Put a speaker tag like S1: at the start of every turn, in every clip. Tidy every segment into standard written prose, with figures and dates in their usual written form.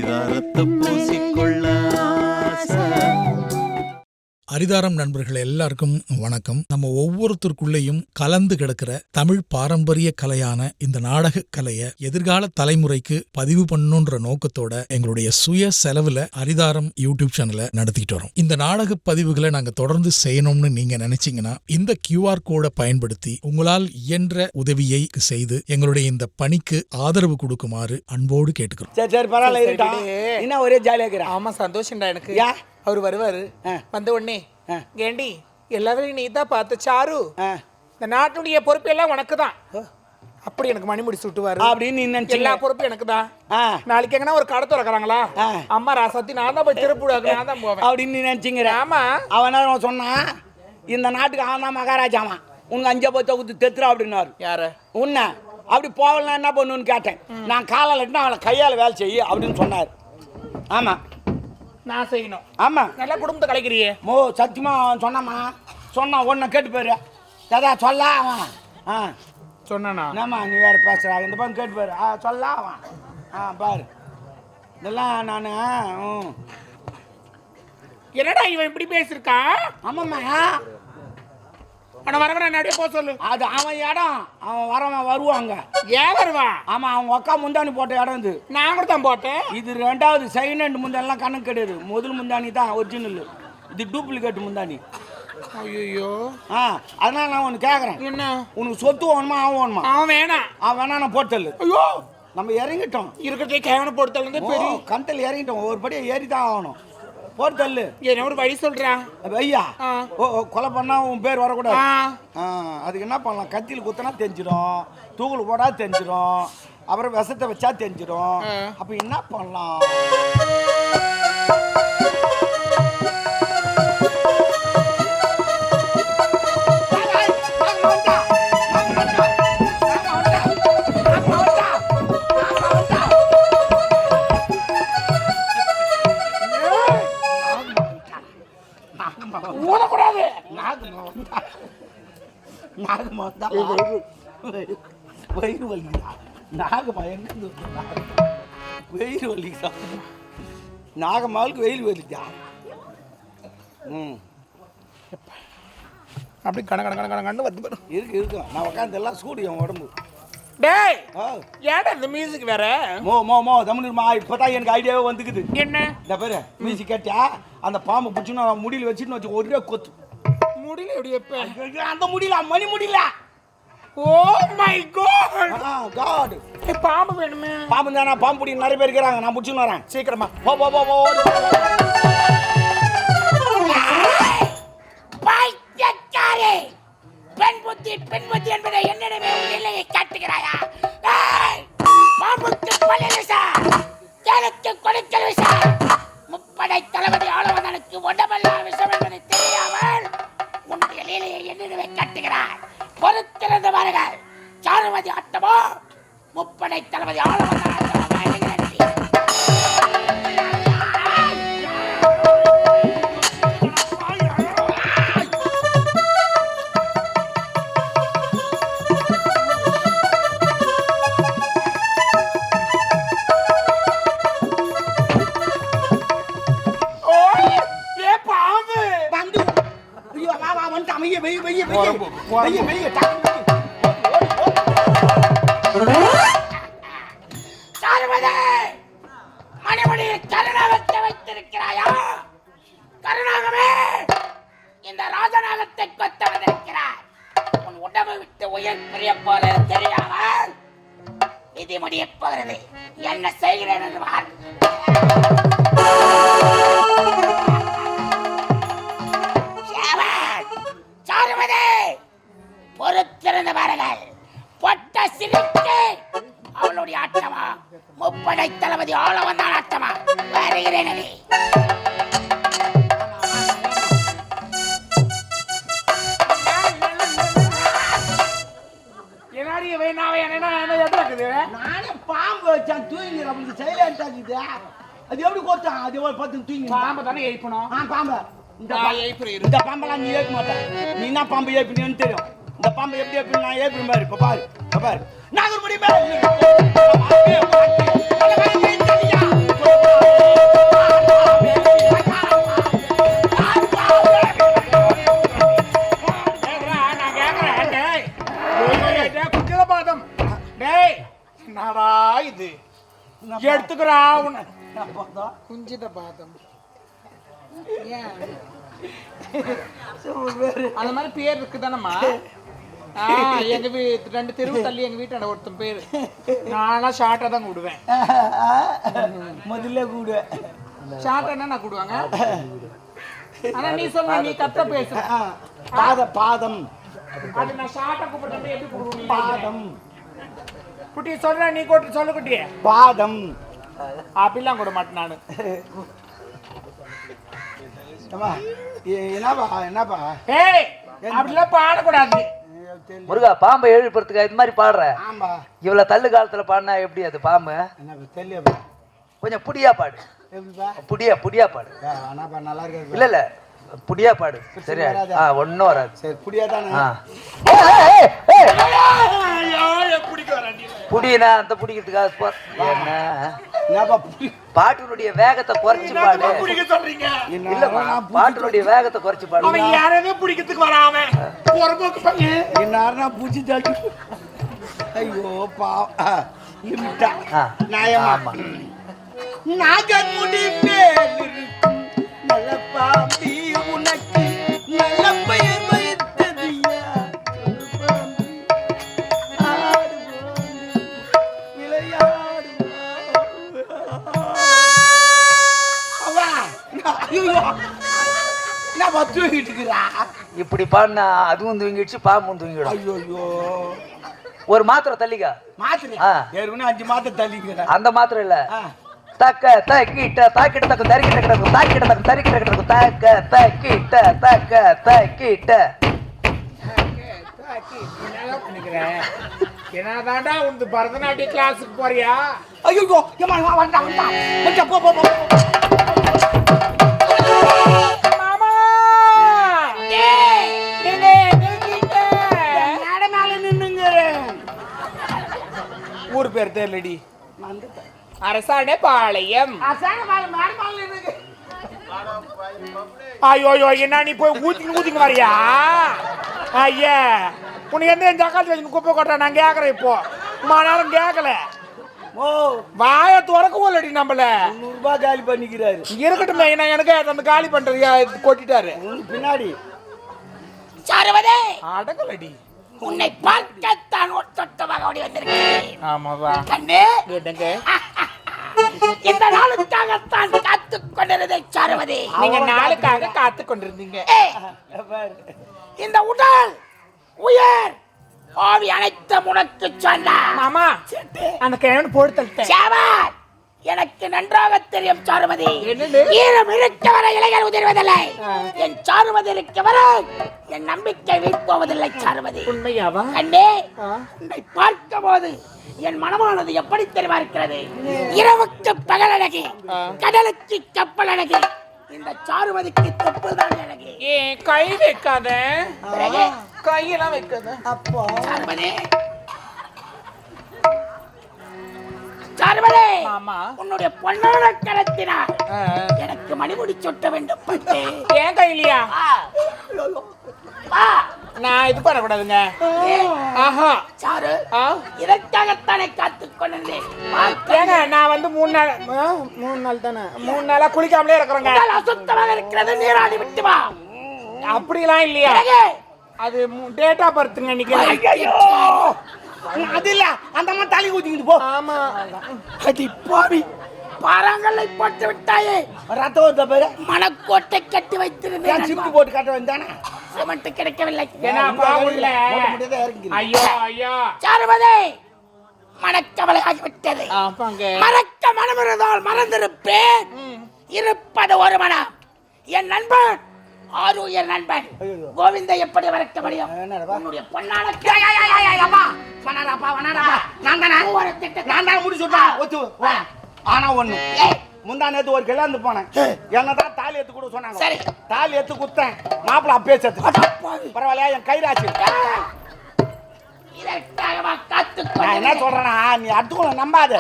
S1: அரிதாரத்தை பூசிக்கொள்ள ஆசை.
S2: அரிதாரம் நண்பர்கள் எல்லாருக்கும் வணக்கம். நம்ம ஒவ்வொருத்தருக்குள்ளேயும் கலந்து கிடக்கிற தமிழ் பாரம்பரிய கலையான இந்த நாடக கலையை எதிர்கால தலைமுறைக்கு பதிவு பண்ணணுன்ற நோக்கத்தோட எங்களுடைய சுய செலவுல அரிதாரம் யூடியூப் சேனலை நடத்திட்டு வரோம். இந்த நாடக பதிவுகளை நாங்க தொடர்ந்து செய்யணும்னு நீங்க நினைச்சீங்கன்னா இந்த QR கோடை பயன்படுத்தி உங்களால் இயன்ற உதவியை செய்து எங்களுடைய இந்த பணிக்கு ஆதரவு கொடுக்குமாறு அன்போடு கேட்டுக்கிறோம்.
S3: சரி பரவாயில்ல, என்ன ஒரே ஜாலியா இருக்கிற?
S4: ஆமா சந்தோஷம்டா எனக்கு. அவர் வருவாரு, வந்த உடனே கேண்டி எல்லாரையும் நீ தான் பார்த்த சாரு, இந்த நாட்டுடைய பொறுப்பு எல்லாம் உனக்கு தான் அப்படி எனக்கு மணிமுடி சுட்டுவாரு
S3: அப்படின்னு
S4: எல்லா பொறுப்பும் எனக்கு தான். நாளைக்கு எங்கன்னா ஒரு கடை திறக்கிறாங்களா, அம்மா ராசாத்தி நான் தான் போய் திருப்பூர் நான் தான் போவேன்
S3: அப்படின்னு நினைச்சிங்கிற.
S4: ஆமா
S3: அவன் சொன்னான் இந்த நாட்டுக்கு ஆனா மகாராஜாமா உனக்கு 5 பத்த ஊத்து தெத்துறா அப்படின்னாரு.
S4: யாரு
S3: உன்ன அப்படி போகலாம் என்ன பண்ணுன்னு கேட்டேன். நான் காலால் எட்டுனா அவளை கையால் வேலை செய்ய அப்படின்னு சொன்னார். ஆமா
S4: நான் செய்யணும்.
S3: ஆமா
S4: நல்லா குடும்பத்தை கலைக்கிறியே.
S3: சத்தியமா அவன் சொன்னான் ஒன்ன கேட்டு போயிரு ஏதா சொல்ல அவன்
S4: சொன்னானா?
S3: என்னம்மா நீ வேற பேசுறா இந்த பக்கம் கேட்டு போயிரு சொல்ல அவன் பாரு இதெல்லாம் நான்
S4: என்னடா இவன் இப்படி பேசிருக்கான்?
S3: ஆமாம்மா
S4: அவன் வரவன் நிறைய போக சொல்லு.
S3: அது அவன் இடம், அவன் வரவன் வருவாங்க.
S4: ஏன் வருவான்?
S3: ஆமா அவங்க அக்கா முந்தானி போட்ட இடம் இது.
S4: நான் கூட தான் போட்டேன்.
S3: இது 2வது செகண்ட் முந்தானிலாம் கணக்கு கிடையாது. முதல் முந்தானி தான் ஒரிஜினல், இது டூப்ளிகேட் முந்தானி.
S4: ஐயோ
S3: அதனால நான் ஒன்று கேட்குறேன்,
S4: என்ன
S3: உனக்கு சொத்து வேணுமா அவன் வேணுமா?
S4: அவன் வேணாம்.
S3: அவன் வேணா நான் போட்டல்.
S4: ஐயோ
S3: நம்ம இறங்கிட்டோம்,
S4: இருக்கிறதே கேவன போட்டல் பெரிய
S3: கண்டல் இறங்கிட்டோம், ஒரு படியை ஏறி தான் ஆகணும். போட்டல்
S4: என்ன ஒரு வழி சொல்றான்
S3: ஐயா. கொலை பண்ணா உன் பேர் வரக்கூடாது. அதுக்கு என்ன பண்ணலாம், கத்தியில் குத்தினா தெரிஞ்சிடும், தூக்குல போடா தெரிஞ்சிடும், அப்புறம் விஷத்தை வச்சா தெரிஞ்சிடும். அப்ப என்ன பண்ணலாம்?
S4: ஊதக்கூடாது.
S3: வயிறு வலிக்குதா? நாகமா எங்க வயிறு வலிக்குதா? நாகம்மாவுக்கு வெயில் வலிக்குதா?
S4: அப்படி கணக்கு வந்து
S3: இருக்கு. நான் உட்காந்து எல்லாம் சூடு என் உடம்பு.
S4: டேய் ஏடா இந்த மியூசிக் வேற?
S3: மோ தமிழ்மா இப்பதான் எனக்கு ஐடியாவே வந்துக்குது.
S4: என்ன
S3: இந்த பேரு மியூசிக் கேட்டா அந்த பாம்பு பிடிச்சுன்னு முடியல வச்சுன்னு வச்சு ஒரே கொத்து.
S4: முடியல எப்படி எப்ப?
S3: அந்த முடியல மணி முடியல.
S4: Oh my God
S3: God.
S4: பாம்பு வேணுமே?
S3: பாம்பு தானா? பாம்பு பிடி நிறைய பேர் இருக்கிறாங்க, நான் பிடிச்சுன்னு வரேன்
S4: சீக்கிரமா.
S3: போ
S4: பைத்தியக்காரே, பெண் புத்தி என்பதை என்னிடமே உன் எல்லையை காட்டுகிறாயா? பாம்புக்கு பலிசா, எனக்கு கொடுக்கல் விஷா, முப்படை தளபதி ஆளவதனுக்கு உடம்பெல்லா விஷம் என்பதை தெரியாமல் உன்னுடைய லீலையை என்னிடமே காட்டுகிறாய். பொறுத்திருந்து பாருங்கள், சாருமதி ஆட்டமோ முப்படை தளபதி ஆளவதன் ஆட்டமோ வருகிறது. மணிமணியை கருணாகத்தை வைத்திருக்கிறாயா? கருணாகமே, இந்த ராஜநாகத்தை கொத்த வந்திருக்கிறாய். உன் உடம்பை விட்டு உயிர் பிரிய போறது தெரியாமல் விதி முடிய போகிறது. என்ன செய்கிறேன் என்று பார். சாருமதி, பொறுத்திருந்து பாருங்கள். பொட்ட சிரிக்கு அவளுடைய ஆட்டமா முப்படை தளபதி ஆளவன் தான் ஆட்டமா வருகிறேன்.
S3: நானே பாம்பு வச்சான் தூங்கி சைலண்டா இருக்குது. அது எப்படி கொடுத்தான்? அது எவ்வளவு பார்த்து தூங்கி
S4: பாம்பு தானே எழுப்பணும்.
S3: பாம்பு இந்த பாம்பெல்லாம் நீ ஏற்க மாட்டேன். நீ என்ன பாம்பு ஏற்பினு தெரியும். இந்த பாம்பு எப்படி ஏற்பி நான் ஏற்பி பாரு. இப்ப பாரு நாகர்முடி
S4: எடுத்துக்கிறா உன்னை.
S3: என்ன பார்த்தா
S4: குஞ்சித பாதம் ஏன்
S3: பேரு
S4: அந்த மாதிரி பேர் இருக்குதானம்மா? எங்க ரெண்டு தெருவு தள்ளி எங்க வீட்டாண்ட ஒருத்தன் பேரு. நானா ஷார்ட்டா தான் கூடுவேன்.
S3: முதல்ல கூட
S4: ஷார்ட்டா என்ன நான் கூடுவாங்க? ஆனா நீ சொல்ல, நீ கத்த பேசு.
S3: பாதம்
S4: அது நான் ஷார்ட்டா கூப்பிட்டு எப்படி கூடுவேன்?
S3: பாதம்
S4: குட்டி சொல்ற, நீ கூட்டு சொல்லு குட்டி.
S3: பாதம்
S4: அப்படிலாம் கூட மாட்டேன் நானு.
S3: என்னப்பா
S4: ஏய், அப்படிலாம் பாடக்கூடாது.
S5: முருகா, பாம்பை எழுப்புறதுக்கு இது மாதிரி பாடுற.
S3: ஆமா
S5: இவ்வளவு தள்ளு காலத்துல பாடினா எப்படி அது பாம்பு?
S3: என்ன தெரியப்பா
S5: கொஞ்சம் புடியா பாடு.
S3: எப்படிப்பா
S5: புடியா பாடு.
S3: அண்ணாப்பா நல்லா இருக்கு
S5: இல்ல இல்ல, புடியா பாடு. சரியா? ஒன்னும் வராது.
S3: சரி புடியா தானே
S5: புடினா அந்த புடிக்கிறதுக்காக என்ன
S3: என்னப்பா புடி
S5: பாட்டினுடைய வேகத்தை குறைச்சு பாடு. இல்லம்மா, பாட்டினுடைய வேகத்தை குறைச்சு பாடு.
S4: அவன் யாரவே பிடிக்கிறதுக்கு வராம பொறுப்புக்கு பையன்.
S3: இன்னாரா பூச்சி தாட்டி ஐயோ பா லிமிட்டா நியாயமா
S5: ஆமா.
S3: நாகமுடி மேல் இருக்கும் நல்ல பாம்பி உனக்கு நல்ல பெயர் வைத்தது யார்?
S5: இப்படி பாடினா அதுவும் தூங்கிடுச்சு, பாம்பும் தூங்கிடும்.
S3: ஐயோ
S5: ஒரு மாத்திரை தள்ளிக்கா.
S3: மாத்திரை
S5: ஆ.
S3: ஏற்கனவே 5 மாத்திரை தள்ளிக்கிறேன்.
S5: அந்த மாத்திரை இல்ல, தக்க தக்கிட்ட தாக்கிட்ட தக்க தரிக்கிட்ட கிடக்கும், தாக்கிட்ட தக்க தரிக்கிட்ட கிடக்கும், தக்க தக்கிட்ட தக்க தக்கிட்ட.
S4: என்னதாண்டா உனது பரதநாட்டிய கிளாஸுக்கு போறியா?
S3: ஐயோ வந்தா போ போ போ
S4: மாமா ஊர் பேர் தெரியலடி. அரசாணை பாளையம். ஐயோ என்ன நீ போய் ஊத்திங்க வரியா? ஐயா உனக்கு எந்த ஜக்காத்து வச்சு குப்பை கொட்டா நான் கேட்கறேன். இப்போ நேரம் கேட்கல.
S3: ஓ
S4: வாய துறக்கவும் இல்லடி நம்மள.
S3: 100 ரூபாய் காலி பண்ணிக்கிறாரு.
S4: இருக்கட்டும், நான் எனக்கு அந்த காலி பண்றது கொட்டிட்டாரு
S3: பின்னாடி.
S4: சரவதே அடங்கலடி, உன்னை பார்க்கத்தான் ஒட்டமாக ஓடி வந்திருக்கேன். ஆமாவா கண்ணே? இந்த நாளுக்காகத்தான் காத்துக் கொண்டிருந்தே சரவதே. நீங்க நாளுக்காக காத்துக் கொண்டிருந்தீங்க. இந்த உடல் உயர் ஆவி அனைத்தும் உனக்கு சொன்ன மாமா. அந்த கிழவன் போட்டு தள்ளிட்டேன். எனக்கு நன்றாக தெரியும் சாருமதி. ஈரம் இருக்க வரை இளைஞர் உதிர்வதில்லை. என் சாருமதி இருக்க வரை என் நம்பிக்கை வீழ்ப்போவதில்லை சாருமதி. உண்மையாவா? கண்ணே, உன்னை பார்க்கும் போது என் மனமானது எப்படி தெரிவா இருக்கிறது. இரவுக்கு பகல் அழகு, கடலுக்கு கப்பல் அழகு, இந்த சாருமதிக்கு தொப்புள் தான் அழகு. கை வைக்காத, கையெல்லாம் வைக்காத. அப்போ சாருமதி சாருமதி, உன்னுடைய பொன்னான கரத்தினால் எனக்கு மணிமுடி சொட்ட வேண்டும். ஏன் கையிலையா? நான் இது பண்ணக்கூடாதுங்க. சாரு, இதற்காகத்தானே காத்துக் கொண்டேன். நான் வந்து 3 நாள் தானே, 3 நாளா குளிக்காமலே இருக்கிறேங்க. அசுத்தமாக இருக்கிறது, நீராடி விட்டு வா. அப்படிலாம் இல்லையா? அது டேட் ஆஃப் பர்த்ங்க. இன்னைக்கு
S3: அது இல்ல, அந்த அம்மா தலை ஊத்திக்கிட்டு போ.
S4: ஆமா,
S3: அடி பாவி,
S4: பாறாங்கல்லை போட்டு விட்டாயே.
S3: ரத்தம் வருதா பாரு.
S4: மணக்கோட்டை கட்டி வைத்திருந்தேன்.
S3: சிப்ட் போட்டு கட்ட வேண்டானே.
S4: சிமெண்ட் கிடைக்கவில்லை.
S3: ஐயோ
S4: ஐயோ சாருமதி, மனக்கவலை ஆகிவிட்டது. மறக்க மனமிருந்தால் மறந்திருப்பேன். இருப்பது ஒரு மனம். என் நண்பன் ஆருயர் நண்பன் கோவிந்த எப்படி மறக்க முடியும்? உன்னுடைய பொன்னான
S3: ஆனா ஒண்ணு, முந்தா நேத்து ஒரு கிளாந்து போனேன். என்னதான் தாலி எடுத்து கூட சொன்னாங்க. சரி, தாலி எடுத்து குத்தேன். மாப்பிள்ள அப்பே செத்து. பரவாயில்லையா? என் கைராசி. நான் என்ன சொல்றேன்னா, நீ அடுத்துக்கணும் நம்பாத.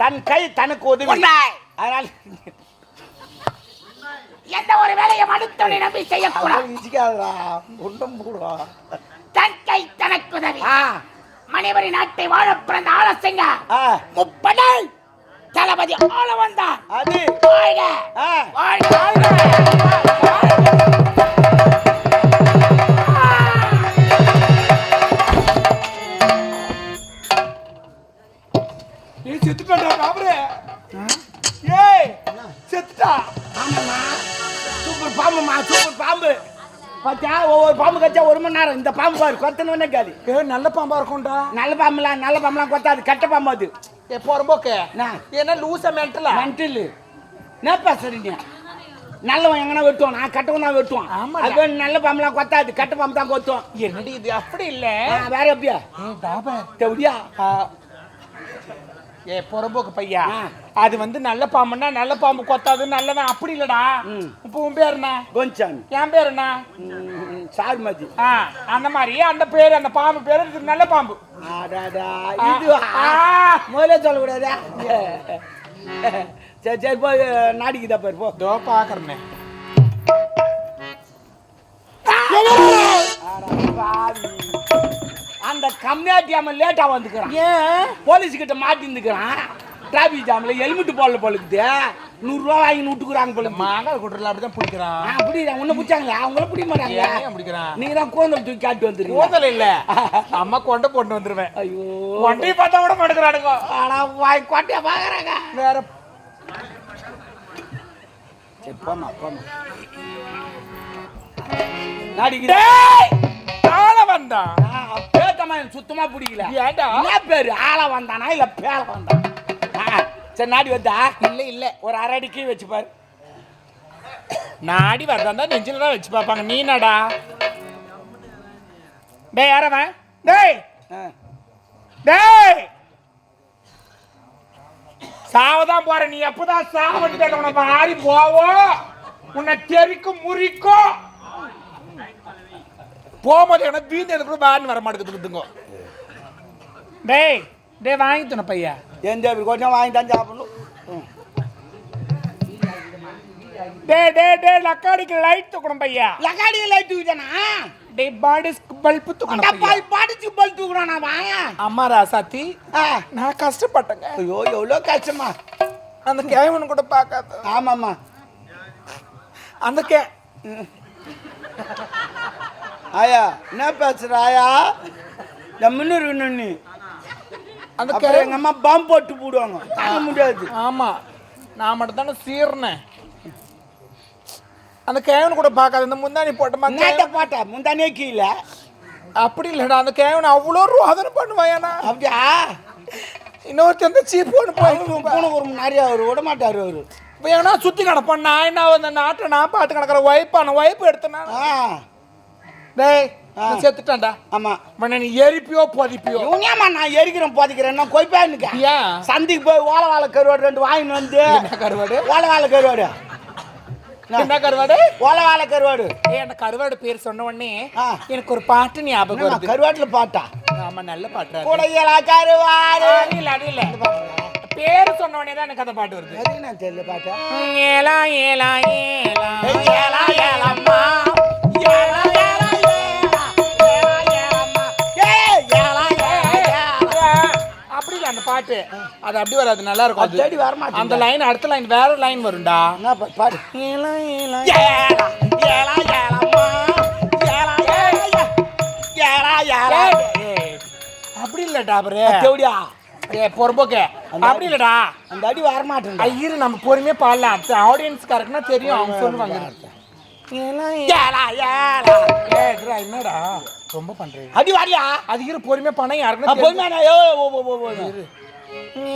S3: தன் கை தனக்கு உதவி. அதனால
S4: எந்த ஒரு வேலையை மடுத்தவனை நம்பி செய்யக்கூடாது. தன் கை தனக்கு உதவி. மணிவரி நாட்டை வாழ பிறந்த ஆலோசங்க முப்படை தளபதி ஆள வந்தான்.
S3: அது
S4: வாழ்க
S3: ஆ.
S4: வாழ்க வாழ்க.
S3: நீ செத்துட்டா பாபுரே. ஏய் செத்துட்டா.
S4: ஆமாம்மா.
S3: சூப்பர் பாம்புமா, சூப்பர் பாம்பு. பாத்தியா, ஒவ்வொரு பாம்பு கச்சா 1 மணி நேரம். இந்த பாம்பு பாரு கொத்தனவனே காலி.
S6: நல்ல பாம்பா இருக்கும்டா.
S3: நல்ல பாம்புலாம் கொத்தாது. கட்ட பாம்பு அது.
S6: எப்போ ரொம்பக்கு
S3: நான்
S6: என்ன லூசா மென்டலா?
S3: மென்டல் என்ன பேசுறீங்க? நல்லவன் எங்கன்னா வெட்டுவான், நான் கட்டவன் தான் வெட்டுவான்.
S6: ஆமாடா.
S3: அது நல்ல பாம்புலாம் கொத்தாது, கட்ட பாம்பு தான் கொத்தும்.
S6: என்னடி இது அப்படி இல்ல.
S3: வேற எப்படியா
S6: பாபா
S3: எப்படியா?
S6: ஏ பொறம்போக்கு பையா,
S3: ஆ.
S6: அது வந்து நல்ல பாம்புன்னா நல்ல பாம்பு கொத்தாது நல்லவன் அப்படி இல்லடா. இப்போ உன் பேர் என்ன?
S3: கொஞ்சம்
S6: என் பேர் என்ன?
S3: சார்மதி.
S6: அந்த மாதிரி அந்த பேர் அந்த பாம்பு பேர் இது நல்ல பாம்பு.
S3: இது முதல்ல சொல்லக்கூடாதா? சரி சரி போய் நாடிக்குதா பாரு போ.
S6: தோ பாக்குறேன்.
S3: அந்த கம்யூனிட்டி அவன் லேட்டா வந்துக்கிறான்.
S6: ஏன்
S3: போலீஸ் கிட்ட மாட்டிருந்துக்கிறான். டிராபிக் ஜாம்ல ஹெல்மெட் போடல போலுக்குது. 100 ரூபா வாங்கி விட்டுக்குறாங்க போல.
S6: மாங்காய் குட்டுறல அப்படிதான் பிடிக்கிறான்.
S3: அப்படிதான் உன்னை பிடிச்சாங்களா? அவங்கள பிடிக்க மாட்டாங்க.
S6: ஏன் பிடிக்கிறான்?
S3: நீங்க தான் கோந்தல் தூக்கி காட்டி வந்துருக்கீங்க.
S6: கோதல் இல்ல, அம்மா கொண்டை போட்டு வந்துருவேன்.
S3: ஐயோ
S6: கொண்டையை பார்த்தா கூட மாட்டுக்கிறானுங்க.
S3: ஆனா வாய் கொட்டையா பாக்குறாங்க.
S6: வேற
S3: சரி போமா போமா நாடிக்குது.
S6: ஆள வந்தான்.
S3: பேத்தமா எனக்கு சுத்தமா பிடிக்கல.
S6: ஏன்டா?
S3: என்ன பேரு? ஆள வந்தானா இல்ல பேல வந்தான்? சரி நாடி வந்தா
S6: இல்ல இல்ல,
S3: ஒரு அரை அடி கீ வச்சு பாரு.
S6: நாடி வரதா நெஞ்சில தான் வச்சு பார்ப்பாங்க. நீ என்னடா? டேய் யாரவன்? டேய் டேய் சாவதான் போற. நீ எப்பதான் சாவட்டு உனக்கு ஆறி போவோம், உன்னை தெறிக்கும் முறிக்கும். போகும்போது எனக்கு வீந்து எனக்கு வேன் வர மாட்டேங்குதுங்க. டேய் டேய் வாங்கி தன பையா.
S3: எந்த கொஞ்சம் வாங்கி தான் சாப்பிடணும்.
S6: டேய் டேய் டேய் லக்காடிக்கு லைட் தூக்கணும் பையா.
S3: லகாடி லைட் தூக்கிட்டானா?
S6: டேய் பாடிஸ் பல்ப் தூக்கணும் பையா.
S3: பால் பாடிச்சு பல் தூக்குறானா வாங்க.
S6: அம்மா ராசாத்தி, நான் கஷ்டப்பட்டேங்க.
S3: ஐயோ எவ்வளோ கஷ்டமா.
S6: அந்த கேவன் கூட பார்க்காத.
S3: ஆமாம்மா
S6: அந்த
S3: ஆயா என்ன பேசுற ஆயா? முன்னூறு இன்னொன்னு
S6: அந்த
S3: அப்புறம் எங்க அம்மா பாம்பு போட்டு போடுவாங்க. தாங்க முடியாது.
S6: ஆமா நான் மட்டும் தானே சீர்னேன். அந்த கேவன் கூட பார்க்காத. இந்த முந்தானி போட்டமா
S3: நேத்த போட்ட முந்தானே கீழே.
S6: அப்படி இல்லடா, அந்த கேவன் அவ்வளோ ரோதனை பண்ணுவாயானா.
S3: அப்படியா?
S6: இன்னொருத்த அந்த சீப்போன்னு போய்
S3: பூனை ஒரு நிறைய அவர் விட மாட்டாரு அவரு.
S6: இப்போ ஏன்னா சுற்றி கிடப்பான். நான் என்ன அந்த நாட்டை நான் பாட்டு கிடக்கிற ஒய்ப்பான ஒய்ப்பு எடுத்தேன்னா. டேய் செத்துட்டான்டா.
S3: ஆமா
S6: நீ எரிப்பியோ பொதிப்பியோ.
S3: இவங்கேம்மா நான் எரிக்கிறேன் போதிக்கிறேன். நான் கொய்ப்பானுக்க
S6: ஏன்
S3: சந்திக்கு போய் ஓலை வாழை கருவாடு 2 வாங்கின்னு வந்து.
S6: என்ன கருவாடு?
S3: ஓலை வாழை கருவாடு.
S6: என்ன கருவாடு?
S3: ஓலை வாழை கருவாடு.
S6: அந்த கருவாடு பேர் சொன்ன உடனே எனக்கு ஒரு பாட்டு ஞாபகம் வருது.
S3: கருவாட்டுல பாட்டா?
S6: ஆமா நல்ல பாட்டு.
S3: கூடையலா கருவாடு.
S6: இல்ல அது இல்ல, பேர் சொன்ன உடனே தான் எனக்கு அந்த பாட்டு வருது.
S3: அது என்ன தெரியல பாட்டா?
S6: ஏலா ஏலா ஏலா
S3: ஏலா ஏலம்மா ஏலா ஏலா ஏலா ஏலா ஏலம்மா ஏலா ஏலா.
S6: அப்படி இல்ல அந்த பாட்டு. அது அப்படி வராது, நல்லா இருக்கும். அது
S3: தேடி வர மாட்டேன்.
S6: அந்த லைன் அடுத்த லைன் வேற லைன் வரும்டா.
S3: என்ன பாடு?
S6: ஏலா ஏலா
S3: ஏலா ஏலா ஏலம்மா ஏலா ஏலா ஏலா ஏலா.
S6: அப்படி இல்லடா அவரு.
S3: தேவடியா
S6: பொறுப்போக்க அப்படி இல்லடா.
S3: அந்த அடி வர மாட்டேன்.
S6: ஐயரு நம்ம பொறுமையா பாடலாம். ஆடியன்ஸ்காரக்குன்னா தெரியும், அவங்க சொல்லுவாங்க. ஏலா
S3: ஏலா ஏலா.
S6: ஏடா என்னடா ரொம்ப பண்றீங்க?
S3: அடி வாரியா?
S6: அது இரு பொறுமையா பண்ண யாருக்குன்னா
S3: பொறுமையா யோ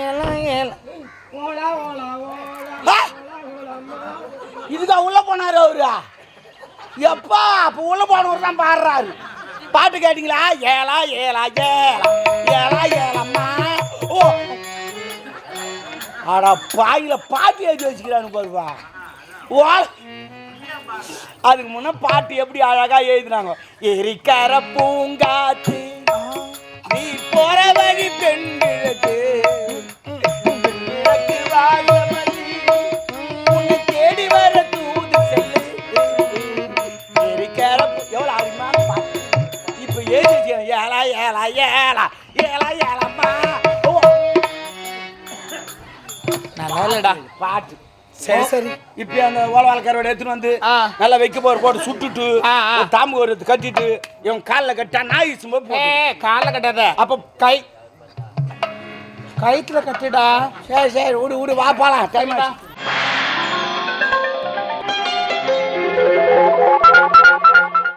S6: ஏலா ஏலா.
S3: இதுக்கா உள்ள போனாரு அவரு. எப்பா அப்ப உள்ள போனவர் தான் பாடுறாரு. பாட்டு கேட்டீங்களா? ஏலா ஏலா ஏலா ஏலா ஏலம்மா. ஓ ஆடா பாயில பாட்டு எழுதி வச்சுக்கிறானு பாருப்பா. அதுக்கு முன்ன பாட்டு எப்படி அழகா எழுதுனாங்க. எரிக்கர பூங்காத்து நீ போற வழி பெண்களுக்கு உன்னை தேடி வர தூது செல்லு. எரிக்கர எவ்வளவு அருமையான பாட்டு. இப்ப எழுதி ஏலா ஏலா ஏலா ஏலா ஏலம்மா.
S6: நல்லா இல்லடா.
S3: பாட்டு
S6: சரி சரி.
S3: இப்ப அந்த ஓலவாழ்காரோட எடுத்துன்னு வந்து
S6: ஆ.
S3: நல்லா வைக்க போட்டு சுட்டுட்டு
S6: ஆ, ஆ.
S3: ஒரு தாம்பு ஒரு கட்டிட்டு இவன் காலில் கட்டா நாய் சும்மா
S6: கால கட்டாத.
S3: அப்ப கை
S6: கயிற்றுல கட்டுடா.
S3: சரி சரி விடு விடு வா போலாம் டைம் ஆச்சு